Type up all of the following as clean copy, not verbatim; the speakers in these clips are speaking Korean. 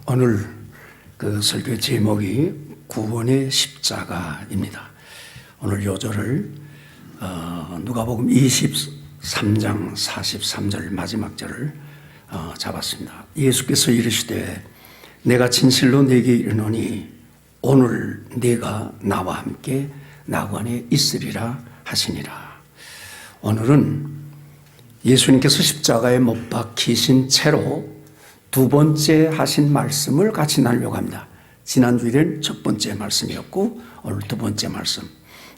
오늘 그 설교 제목이 구원의 십자가입니다. 오늘 요절을 누가복음 23장 43절 마지막 절을 잡았습니다. 예수께서 이르시되 내가 진실로 네게 이르노니 오늘 네가 나와 함께 낙원에 있으리라 하시니라. 오늘은 예수님께서 십자가에 못 박히신 채로 두 번째 하신 말씀을 같이 나누려고 합니다. 지난주에는 첫 번째 말씀이었고 오늘 두 번째 말씀.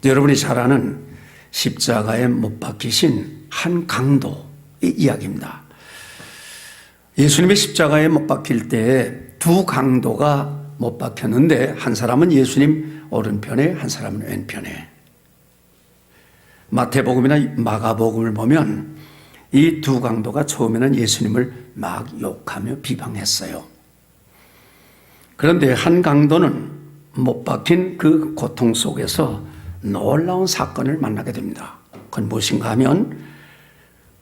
여러분이 잘 아는 십자가에 못 박히신 한 강도의 이야기입니다. 예수님이 십자가에 못 박힐 때 두 강도가 못 박혔는데 한 사람은 예수님 오른편에 한 사람은 왼편에. 마태복음이나 마가복음을 보면 이 두 강도가 처음에는 예수님을 막 욕하며 비방했어요. 그런데 한 강도는 못 박힌 그 고통 속에서 놀라운 사건을 만나게 됩니다. 그건 무엇인가 하면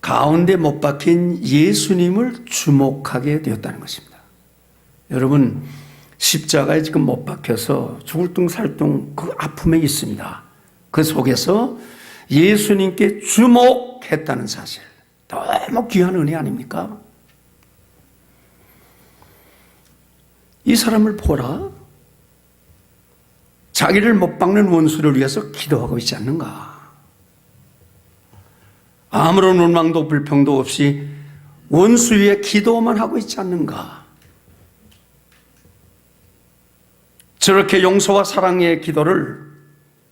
가운데 못 박힌 예수님을 주목하게 되었다는 것입니다. 여러분, 십자가에 지금 못 박혀서 죽을 둥 살 둥 그 아픔에 있습니다. 그 속에서 예수님께 주목했다는 사실, 너무 귀한 은혜 아닙니까? 이 사람을 보라. 자기를 못 박는 원수를 위해서 기도하고 있지 않는가? 아무런 원망도 불평도 없이 원수 위에 기도만 하고 있지 않는가? 저렇게 용서와 사랑의 기도를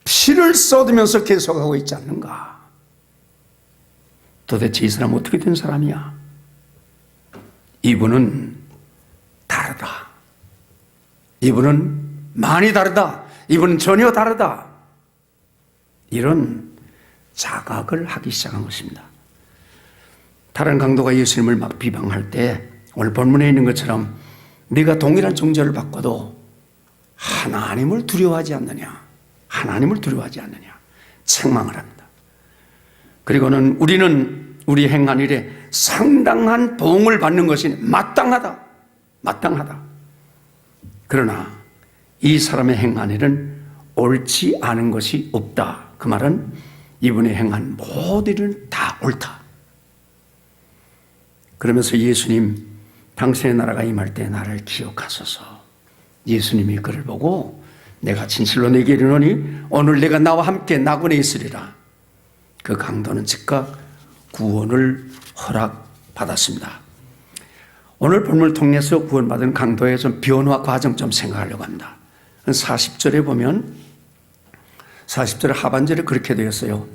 피를 쏟으면서 계속하고 있지 않는가? 도대체 이 사람 어떻게 된 사람이야? 이분은 다르다. 이분은 많이 다르다. 이분은 전혀 다르다. 이런 자각을 하기 시작한 것입니다. 다른 강도가 예수님을 막 비방할 때 오늘 본문에 있는 것처럼 네가 동일한 정죄를 받고도 하나님을 두려워하지 않느냐? 하나님을 두려워하지 않느냐? 책망을 합니다. 그리고는 우리는 우리 행한 일에 상당한 보응을 받는 것이 마땅하다. 마땅하다. 그러나 이 사람의 행한 일은 옳지 않은 것이 없다. 그 말은 이분의 행한 모든 일은 다 옳다. 그러면서 예수님, 당신의 나라가 임할 때 나를 기억하소서. 예수님이 그를 보고 내가 진실로 네게 이르노니 오늘 내가 나와 함께 낙원에 있으리라. 그 강도는 즉각 구원을 허락받았습니다. 오늘 본문을 통해서 구원받은 강도의 좀 변화 과정 좀 생각하려고 합니다. 40절에 보면 40절 하반절에 그렇게 되었어요.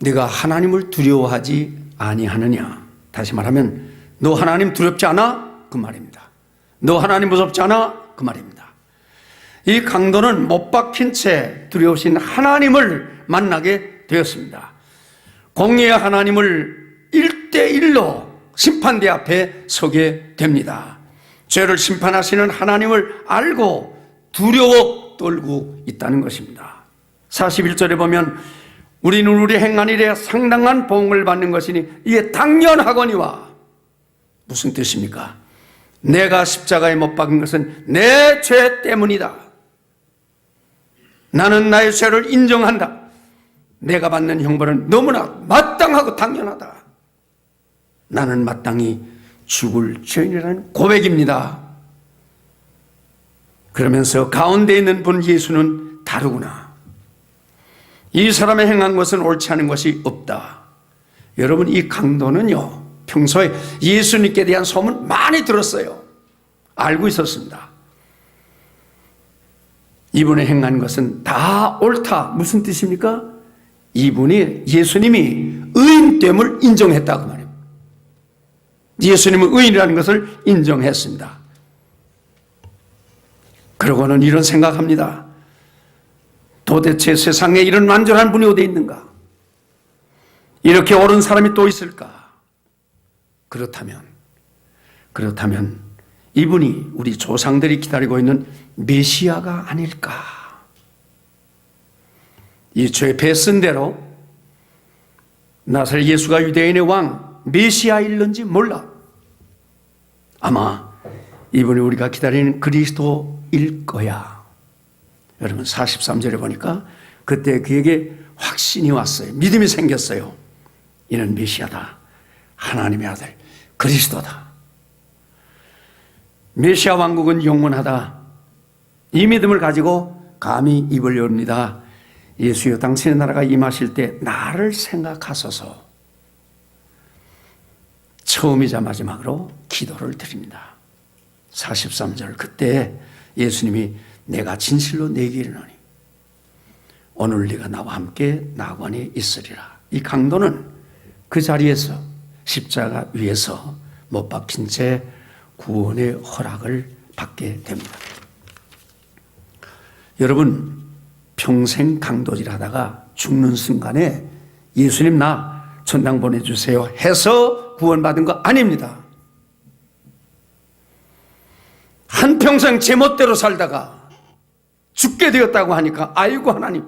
네가 하나님을 두려워하지 아니하느냐. 다시 말하면 너 하나님 두렵지 않아? 그 말입니다. 너 하나님 무섭지 않아? 그 말입니다. 이 강도는 못 박힌 채 두려우신 하나님을 만나게 되었습니다. 공의의 하나님을 1대1로 심판대 앞에 서게 됩니다. 죄를 심판하시는 하나님을 알고 두려워 떨고 있다는 것입니다. 41절에 보면 우리는 우리 행한 일에 상당한 보응을 받는 것이니 이게 당연하거니와. 무슨 뜻입니까? 내가 십자가에 못 박힌 것은 내 죄 때문이다. 나는 나의 죄를 인정한다. 내가 받는 형벌은 너무나 마땅하고 당연하다. 나는 마땅히 죽을 죄인이라는 고백입니다. 그러면서 가운데 있는 분 예수는 다르구나. 이 사람의 행한 것은 옳지 않은 것이 없다. 여러분, 이 강도는요, 평소에 예수님께 대한 소문 많이 들었어요. 알고 있었습니다. 이분의 행한 것은 다 옳다. 무슨 뜻입니까? 이분이 예수님이 의인됨을 인정했다고 말해요. 예수님은 의인이라는 것을 인정했습니다. 그러고는 이런 생각합니다. 도대체 세상에 이런 완전한 분이 어디 있는가? 이렇게 옳은 사람이 또 있을까? 그렇다면 이분이 우리 조상들이 기다리고 있는 메시아가 아닐까? 이 죄 배쓴 대로 나사렛 예수가 유대인의 왕 메시아일는지 몰라. 아마 이분이 우리가 기다리는 그리스도일 거야. 여러분 43절에 보니까 그때 그에게 확신이 왔어요. 믿음이 생겼어요. 이는 메시아다. 하나님의 아들 그리스도다. 메시아 왕국은 영원하다. 이 믿음을 가지고 감히 입을 열립니다. 예수여 당신의 나라가 임하실 때 나를 생각하소서. 처음이자 마지막으로 기도를 드립니다. 43절 그때 예수님이 내가 진실로 내게 이르노니 오늘 네가 나와 함께 낙원에 있으리라. 이 강도는 그 자리에서 십자가 위에서 못 박힌 채 구원의 허락을 받게 됩니다. 여러분 평생 강도질 하다가 죽는 순간에 예수님 나 천당 보내주세요 해서 구원받은 거 아닙니다. 한평생 제멋대로 살다가 죽게 되었다고 하니까 아이고 하나님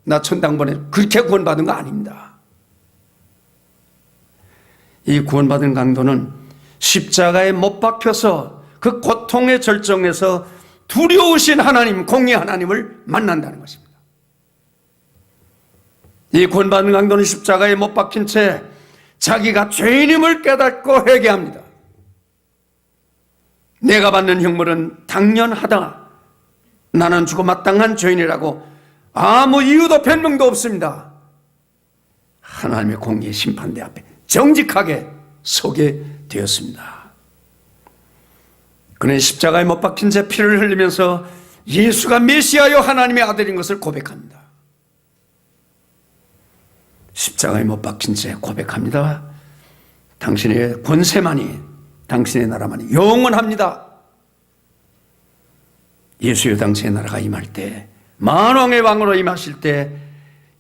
나 천당 보내 그렇게 구원받은 거 아닙니다. 이 구원받은 강도는 십자가에 못 박혀서 그 고통의 절정에서 두려우신 하나님, 공의 하나님을 만난다는 것입니다. 이 구원받은 강도는 십자가에 못 박힌 채 자기가 죄인임을 깨닫고 회개합니다. 내가 받는 형벌은 당연하다. 나는 죽어 마땅한 죄인이라고 아무 이유도 변명도 없습니다. 하나님의 공의 심판대 앞에 정직하게 서게 되었습니다. 그는 십자가에 못 박힌 채 피를 흘리면서 예수가 메시아요 하나님의 아들인 것을 고백합니다. 십자가에 못 박힌 채 고백합니다. 당신의 권세만이 당신의 나라만이 영원합니다. 예수여 당신의 나라가 임할 때 만왕의 왕으로 임하실 때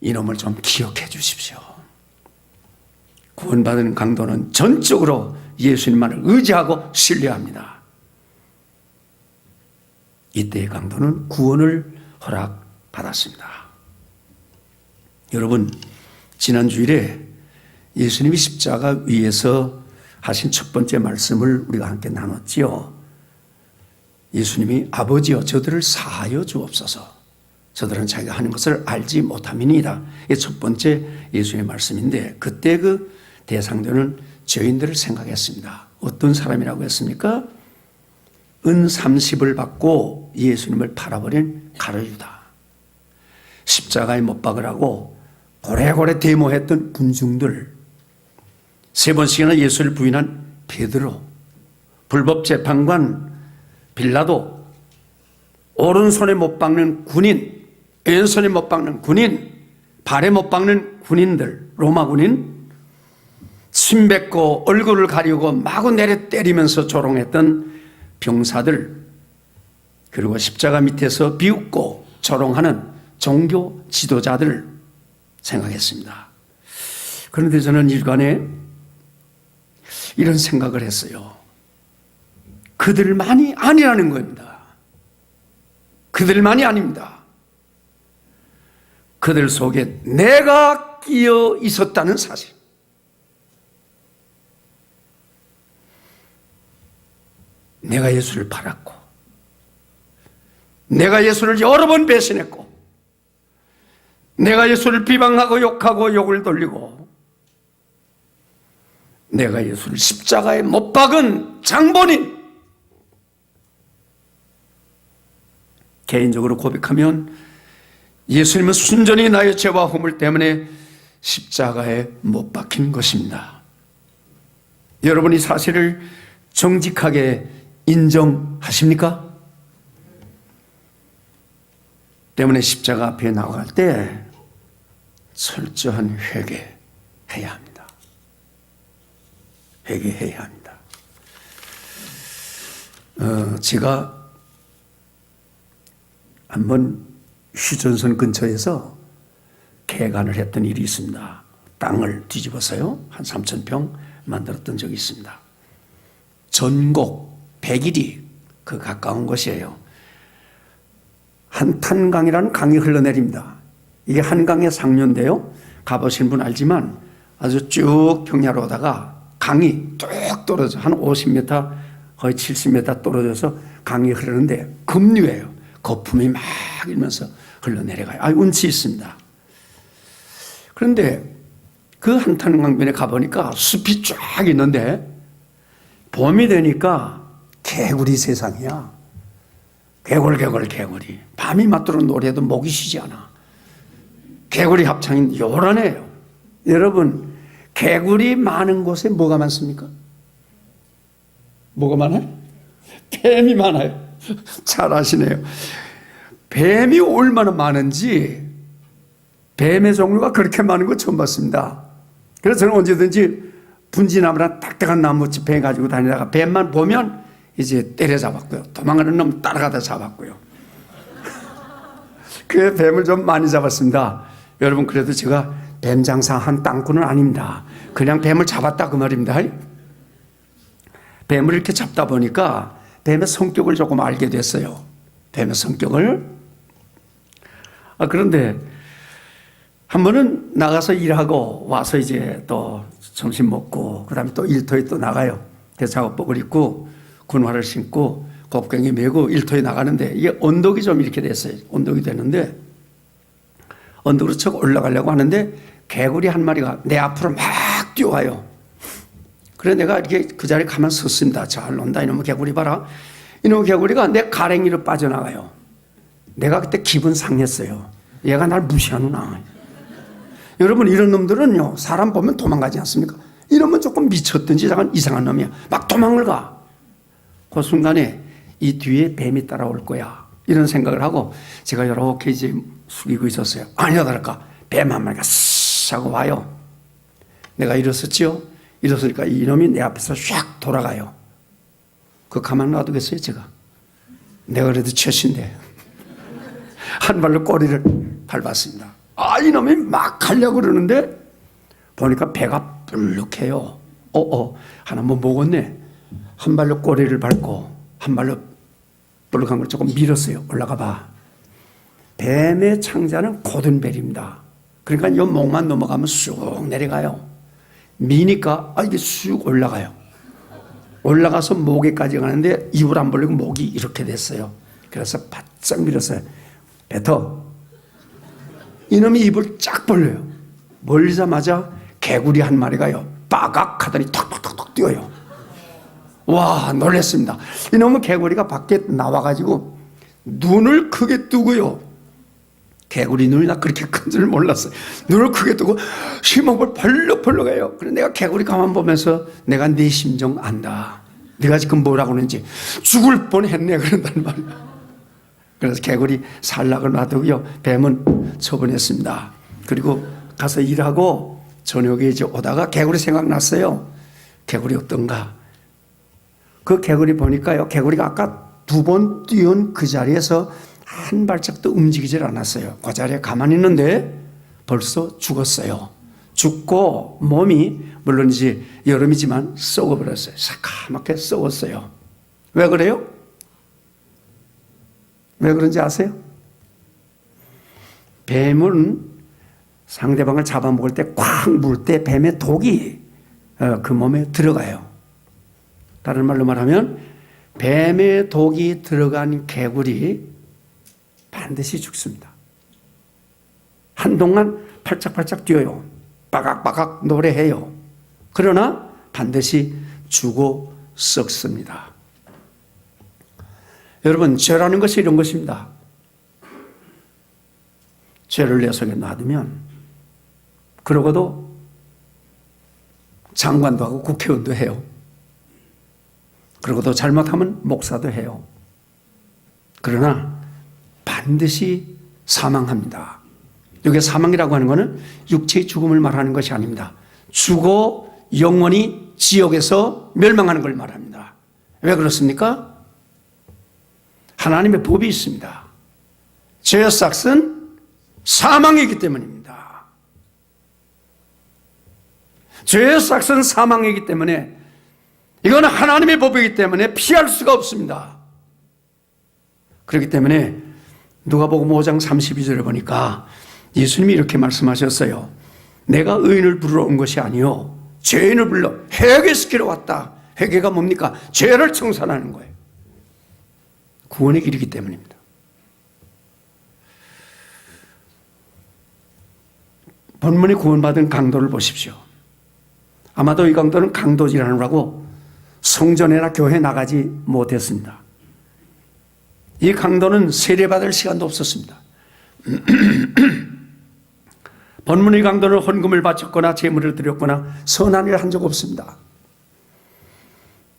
이놈을 좀 기억해 주십시오. 구원받은 강도는 전적으로 예수님만을 의지하고 신뢰합니다. 이때의 강도는 구원을 허락받았습니다. 여러분 지난 주일에 예수님이 십자가 위에서 하신 첫 번째 말씀을 우리가 함께 나눴지요. 예수님이 아버지여 저들을 사하여 주옵소서. 저들은 자기가 하는 것을 알지 못함이니이다. 이게 첫 번째 예수님의 말씀인데 그때 그 대상들은 죄인들을 생각했습니다. 어떤 사람이라고 했습니까? 은 30을 받고 예수님을 팔아버린 가룟유다. 십자가에 못 박으라고 고래고래 데모했던 군중들, 세 번씩이나 예수를 부인한 베드로, 불법재판관 빌라도, 오른손에 못 박는 군인, 왼손에 못 박는 군인, 발에 못 박는 군인들, 로마 군인, 침 뱉고 얼굴을 가리고 마구 내려 때리면서 조롱했던 병사들, 그리고 십자가 밑에서 비웃고 조롱하는 종교 지도자들 생각했습니다. 그런데 저는 일간에 이런 생각을 했어요. 그들만이 아니라는 겁니다. 그들만이 아닙니다. 그들 속에 내가 끼어 있었다는 사실. 내가 예수를 팔았고, 내가 예수를 여러 번 배신했고, 내가 예수를 비방하고 욕하고 욕을 돌리고, 내가 예수를 십자가에 못 박은 장본인. 개인적으로 고백하면 예수님은 순전히 나의 죄와 허물 때문에 십자가에 못 박힌 것입니다. 여러분이 사실을 정직하게 인정하십니까? 때문에 십자가 앞에 나갈 때 철저한 회개해야 합니다. 회개해야 합니다. 제가 한번 휴전선 근처에서 개간을 했던 일이 있습니다. 땅을 뒤집어서요. 한 3,000평 만들었던 적이 있습니다. 전곡 100일이 그 가까운 곳이에요. 한탄강이라는 강이 흘러내립니다. 이게 한강의 상류인데요. 가보신 분 알지만 아주 쭉 평야로 오다가 강이 뚝 떨어져 한 50m 거의 70m 떨어져서 강이 흐르는데 급류예요. 거품이 막 일면서 흘러내려가요. 운치 있습니다. 그런데 그 한탄강변에 가보니까 숲이 쫙 있는데 봄이 되니까 개구리 세상이야. 개구리. 밤이 맞도록 노래도 목이 쉬지 않아. 개구리 합창이 요란해요. 여러분, 개구리 많은 곳에 뭐가 많습니까? 뭐가 많아요? 뱀이 많아요. 잘 아시네요. 뱀이 얼마나 많은지 뱀의 종류가 그렇게 많은 거 처음 봤습니다. 그래서 저는 언제든지 분지나무나 딱딱한 나무집에 가지고 다니다가 뱀만 보면 이제 때려잡았고요. 도망가는 놈 따라가다 잡았고요. 그 뱀을 좀 많이 잡았습니다. 여러분, 그래도 제가 뱀 장사한 땅꾼은 아닙니다. 그냥 뱀을 잡았다 그 말입니다. 뱀을 이렇게 잡다 보니까 뱀의 성격을 조금 알게 됐어요. 뱀의 성격을. 그런데 한 번은 나가서 일하고 와서 이제 또 점심 먹고 그다음에 또 일터에 또 나가요. 작업복을 입고 군화를 신고 곱갱이 메고 일터에 나가는데 이게 언덕이 좀 이렇게 됐어요. 언덕이 되는데 언덕으로 쳐 올라가려고 하는데 개구리 한 마리가 내 앞으로 막 뛰어와요. 그래 내가 이렇게 그 자리에 가만 섰습니다. 잘 논다 이놈의 개구리 봐라. 이놈의 개구리가 내 가랭이로 빠져나가요. 내가 그때 기분 상했어요. 얘가 날 무시하는구나. 여러분, 이런 놈들은요 사람 보면 도망가지 않습니까? 이러면 조금 미쳤든지 잠깐 이상한 놈이야. 막 도망을 가. 그 순간에 이 뒤에 뱀이 따라올 거야. 이런 생각을 하고 제가 이렇게 이제 숙이고 있었어요. 아니야 다를까 뱀 한 마리가 쓱 하고 와요. 내가 일어섰죠. 일어서니까 이놈이 내 앞에서 샥 돌아가요. 그거 가만 놔두겠어요 제가? 내가 그래도 처신데 한 발로 꼬리를 밟았습니다. 이놈이 막 가려고 그러는데 보니까 배가 불룩해요. 하나 뭐 먹었네. 한 발로 꼬리를 밟고 한 발로 불룩한 걸 조금 밀었어요. 올라가 봐. 뱀의 창자는 고든 벨입니다. 그러니까 이 목만 넘어가면 쑥 내려가요. 미니까 이게 쑥 올라가요. 올라가서 목에까지 가는데 입을 안 벌리고 목이 이렇게 됐어요. 그래서 바짝 밀었어요. 뱉어. 이놈이 입을 쫙 벌려요. 멀리자마자 개구리 한 마리가요 빠각 하더니 톡톡톡톡 뛰어요. 와, 놀랐습니다. 이놈은 개구리가 밖에 나와가지고 눈을 크게 뜨고요. 개구리 눈이 나 그렇게 큰 줄 몰랐어요. 눈을 크게 뜨고 심호흡을 벌럭벌럭 해요. 그래서 내가 개구리 가만 보면서 내가 네 심정 안다. 네가 지금 뭐라고 하는지 죽을 뻔했네 그런단 말이야. 그래서 개구리 살락을 놔두고요. 뱀은 처분했습니다. 그리고 가서 일하고 저녁에 이제 오다가 개구리 생각났어요. 개구리 어떤가? 그 개구리 보니까요. 개구리가 아까 2번 뛰어온 그 자리에서 한 발짝도 움직이질 않았어요. 그 자리에 가만히 있는데 벌써 죽었어요. 죽고 몸이 물론 이제 여름이지만 썩어버렸어요. 새까맣게 썩었어요. 왜 그래요? 왜 그런지 아세요? 뱀은 상대방을 잡아먹을 때 꽉 물 때 뱀의 독이 그 몸에 들어가요. 다른 말로 말하면 뱀의 독이 들어간 개구리 반드시 죽습니다. 한동안 팔짝팔짝 뛰어요. 빠각빠각 노래해요. 그러나 반드시 죽어 썩습니다. 여러분, 죄라는 것이 이런 것입니다. 죄를 내 속에 놔두면 그러고도 장관도 하고 국회의원도 해요. 그러고도 잘못하면 목사도 해요. 그러나 반드시 사망합니다. 여기 사망이라고 하는 것은 육체의 죽음을 말하는 것이 아닙니다. 죽어 영원히 지옥에서 멸망하는 걸 말합니다. 왜 그렇습니까? 하나님의 법이 있습니다. 죄의 삭은 사망이기 때문입니다. 죄의 삭은 사망이기 때문에 이거는 하나님의 법이기 때문에 피할 수가 없습니다. 그렇기 때문에 누가복음 5장 32절에 보니까 예수님이 이렇게 말씀하셨어요. 내가 의인을 부르러 온 것이 아니요 죄인을 불러 해결시키러 왔다. 회개가 뭡니까? 죄를 청산하는 거예요. 구원의 길이기 때문입니다. 본문에 구원받은 강도를 보십시오. 아마도 이 강도는 강도 질환이라고 성전이나 교회 나가지 못했습니다. 이 강도는 세례받을 시간도 없었습니다. 본문의 강도는 헌금을 바쳤거나 제물을 드렸거나 선한 일을 한 적 없습니다.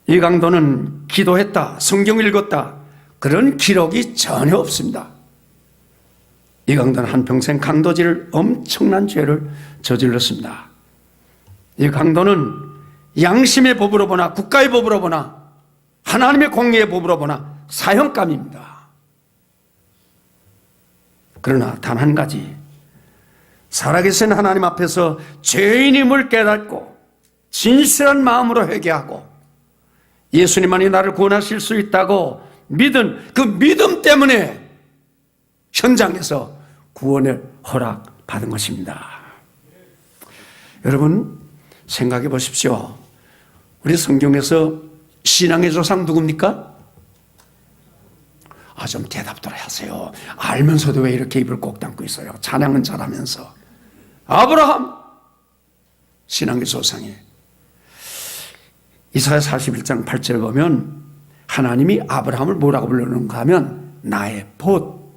이 강도는 기도했다, 성경 읽었다, 그런 기록이 전혀 없습니다. 이 강도는 한평생 강도질 엄청난 죄를 저질렀습니다. 이 강도는 양심의 법으로 보나 국가의 법으로 보나 하나님의 공의의 법으로 보나 사형감입니다. 그러나 단 한 가지, 살아계신 하나님 앞에서 죄인임을 깨닫고 진실한 마음으로 회개하고 예수님만이 나를 구원하실 수 있다고 믿은 그 믿음 때문에 현장에서 구원을 허락받은 것입니다. 여러분 생각해 보십시오. 우리 성경에서 신앙의 조상 누굽니까? 좀 대답들 하세요. 알면서도 왜 이렇게 입을 꼭 닫고 있어요? 찬양은 잘하면서. 아브라함 신앙의 조상이에요. 이사야 41장 8절에 보면 하나님이 아브라함을 뭐라고 불렀는가 하면 나의 봇,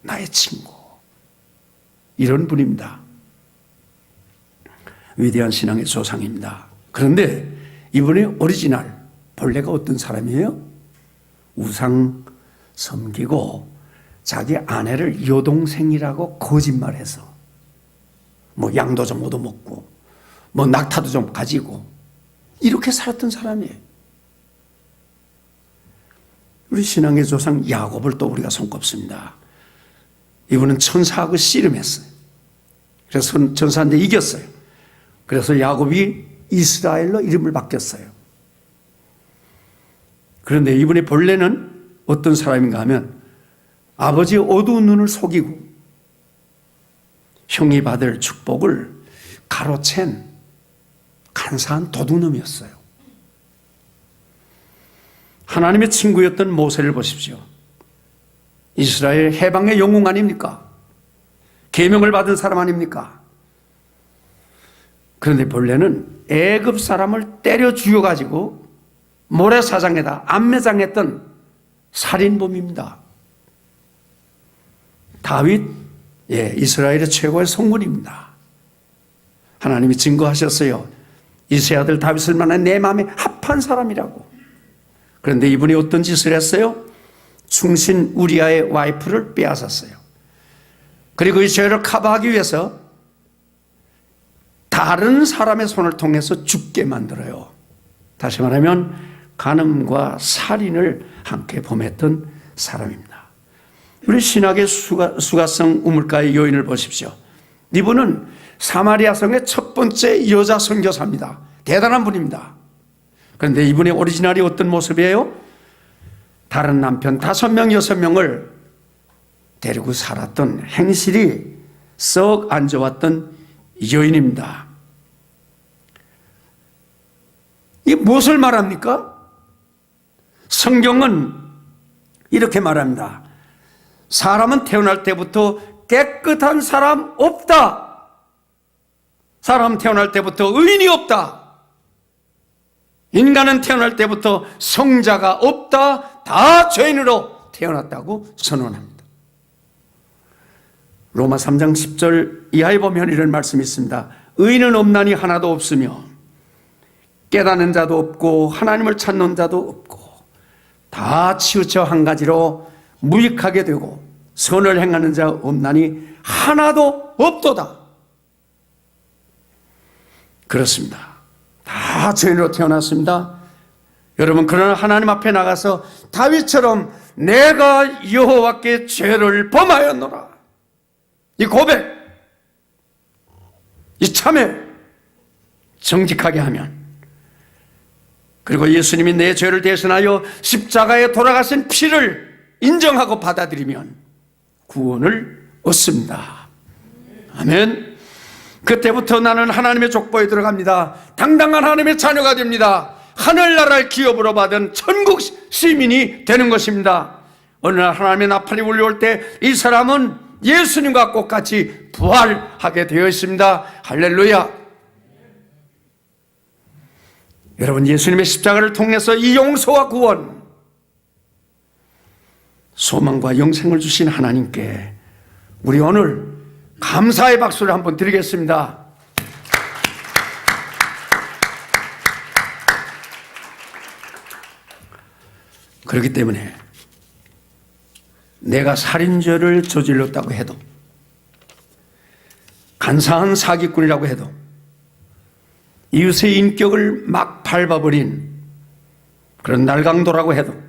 나의 친구, 이런 분입니다. 위대한 신앙의 조상입니다. 그런데 이분의 오리지널 본래가 어떤 사람이에요? 우상 섬기고 자기 아내를 여동생이라고 거짓말해서 뭐 양도 좀 얻어먹고 뭐 낙타도 좀 가지고 이렇게 살았던 사람이에요. 우리 신앙의 조상 야곱을 또 우리가 손꼽습니다. 이분은 천사하고 씨름했어요. 그래서 천사한테 이겼어요. 그래서 야곱이 이스라엘로 이름을 바뀌었어요. 그런데 이분의 본래는 어떤 사람인가 하면 아버지의 어두운 눈을 속이고 형이 받을 축복을 가로챈 간사한 도둑놈이었어요. 하나님의 친구였던 모세를 보십시오. 이스라엘 해방의 영웅 아닙니까? 계명을 받은 사람 아닙니까? 그런데 본래는 애굽 사람을 때려 죽여가지고 모래사장에다 안매장했던 살인범입니다. 다윗, 이스라엘의 최고의 성군입니다. 하나님이 증거하셨어요. 이세 아들 다윗을 만난 내 마음에 합한 사람이라고. 그런데 이분이 어떤 짓을 했어요? 충신 우리아의 와이프를 빼앗았어요. 그리고 이 죄를 커버하기 위해서 다른 사람의 손을 통해서 죽게 만들어요. 다시 말하면 간음과 살인을 함께 범했던 사람입니다. 우리 신학의 수가성 우물가의 여인을 보십시오. 이분은 사마리아 성의 첫 번째 여자 선교사입니다. 대단한 분입니다. 그런데 이분의 오리지널이 어떤 모습이에요? 다른 남편 5명, 6명을 데리고 살았던 행실이 썩 안 좋았던 여인입니다. 이게 무엇을 말합니까? 성경은 이렇게 말합니다. 사람은 태어날 때부터 깨끗한 사람 없다. 사람 태어날 때부터 의인이 없다. 인간은 태어날 때부터 성자가 없다. 다 죄인으로 태어났다고 선언합니다. 로마 3장 10절 이하에 보면 이런 말씀이 있습니다. 의인은 없나니 하나도 없으며 깨닫는 자도 없고 하나님을 찾는 자도 없고 다 치우쳐 한 가지로 무익하게 되고 선을 행하는 자 없나니 하나도 없도다. 그렇습니다. 다 죄인으로 태어났습니다. 여러분, 그러나 하나님 앞에 나가서 다윗처럼 내가 여호와께 죄를 범하였노라, 이 고백, 이 참회 정직하게 하면, 그리고 예수님이 내 죄를 대신하여 십자가에 돌아가신 피를 인정하고 받아들이면 구원을 얻습니다. 아멘. 그때부터 나는 하나님의 족보에 들어갑니다. 당당한 하나님의 자녀가 됩니다. 하늘나라를 기업으로 받은 천국 시민이 되는 것입니다. 어느 날 하나님의 나팔이 울려올 때 이 사람은 예수님과 똑같이 부활하게 되어 있습니다. 할렐루야. 여러분, 예수님의 십자가를 통해서 이 용서와 구원, 소망과 영생을 주신 하나님께 우리 오늘 감사의 박수를 한번 드리겠습니다. 그렇기 때문에 내가 살인죄를 저질렀다고 해도, 간사한 사기꾼이라고 해도, 이웃의 인격을 막 밟아버린 그런 날강도라고 해도,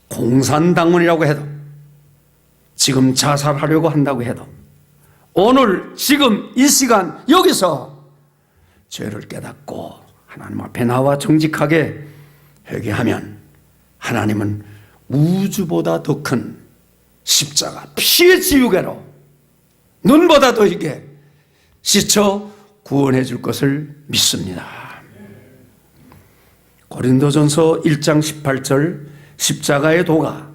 공산당원이라고 해도, 지금 자살하려고 한다고 해도, 오늘 지금 이 시간 여기서 죄를 깨닫고 하나님 앞에 나와 정직하게 회개하면 하나님은 우주보다 더 큰 십자가 피의 지우개로 눈보다 더 이게 씻어 구원해 줄 것을 믿습니다. 고린도전서 1장 18절, 십자가의 도가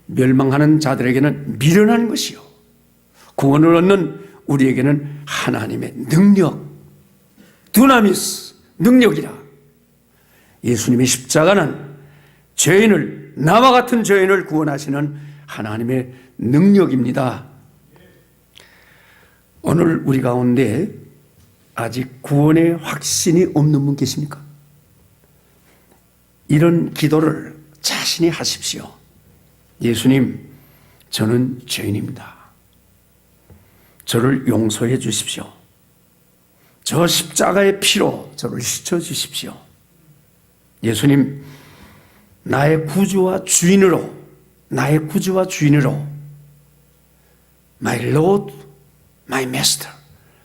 멸망하는 자들에게는 미련한 것이요 구원을 얻는 우리에게는 하나님의 능력, 두나미스, 능력이라. 예수님의 십자가는 죄인을, 나와 같은 죄인을 구원하시는 하나님의 능력입니다. 오늘 우리 가운데 아직 구원의 확신이 없는 분 계십니까? 이런 기도를 자신이 하십시오. 예수님, 저는 죄인입니다. 저를 용서해 주십시오. 저 십자가의 피로 저를 씻어 주십시오. 예수님, 나의 구주와 주인으로, 나의 구주와 주인으로, My Lord, My Master,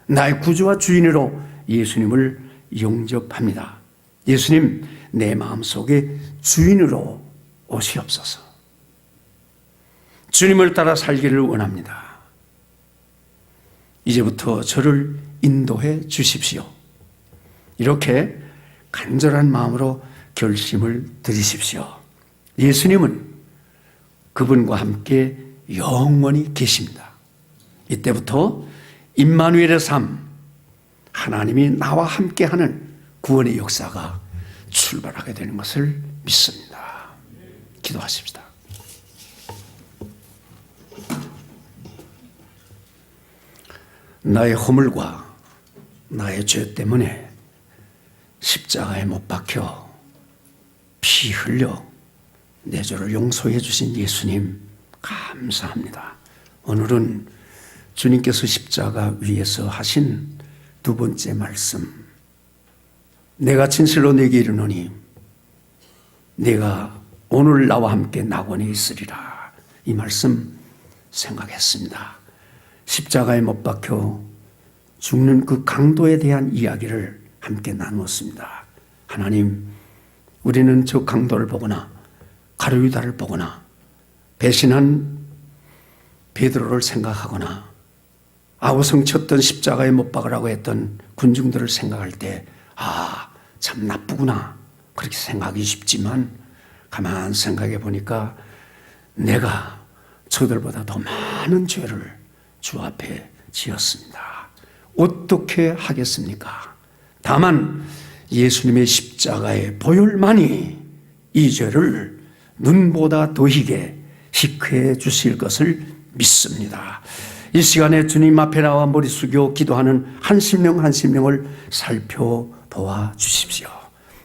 나의 구주와 주인으로 예수님을 영접합니다. 예수님, 내 마음속에 주인으로 오시옵소서. 주님을 따라 살기를 원합니다. 이제부터 저를 인도해 주십시오. 이렇게 간절한 마음으로 결심을 드리십시오. 예수님은 그분과 함께 영원히 계십니다. 이때부터 임마누엘의 삶, 하나님이 나와 함께하는 구원의 역사가 출발하게 되는 것을 믿습니다. 기도하십시다. 나의 허물과 나의 죄 때문에 십자가에 못 박혀 피 흘려 내 죄를 용서해 주신 예수님 감사합니다. 오늘은 주님께서 십자가 위에서 하신 두 번째 말씀, 내가 진실로 내게 이르노니 내가 오늘 나와 함께 낙원에 있으리라. 이 말씀 생각했습니다. 십자가에 못 박혀 죽는 그 강도에 대한 이야기를 함께 나누었습니다. 하나님, 우리는 저 강도를 보거나 가룟유다를 보거나 배신한 베드로를 생각하거나 아우성쳤던 십자가에 못 박으라고 했던 군중들을 생각할 때 참 나쁘구나 그렇게 생각하기 쉽지만 가만 생각해 보니까 내가 저들보다 더 많은 죄를 주 앞에 지었습니다. 어떻게 하겠습니까? 다만 예수님의 십자가의 보혈만이 이 죄를 눈보다 더히게 희쾌해 주실 것을 믿습니다. 이 시간에 주님 앞에 나와 머리 숙여 기도하는 한 심령 한 심령을 살펴보아 주십시오.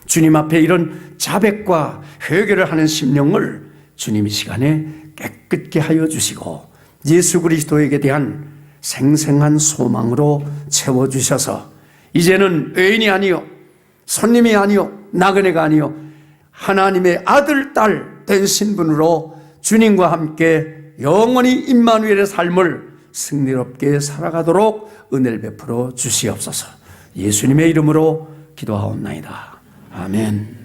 주님 앞에 이런 자백과 회개를 하는 심령을 주님 이 시간에 깨끗게 하여 주시고 예수 그리스도에게 대한 생생한 소망으로 채워주셔서 이제는 의인이 아니요 손님이 아니요 나그네가 아니요 하나님의 아들, 딸 된 신분으로 주님과 함께 영원히 임마누엘의 삶을 승리롭게 살아가도록 은혜를 베풀어 주시옵소서. 예수님의 이름으로 기도하옵나이다. 아멘.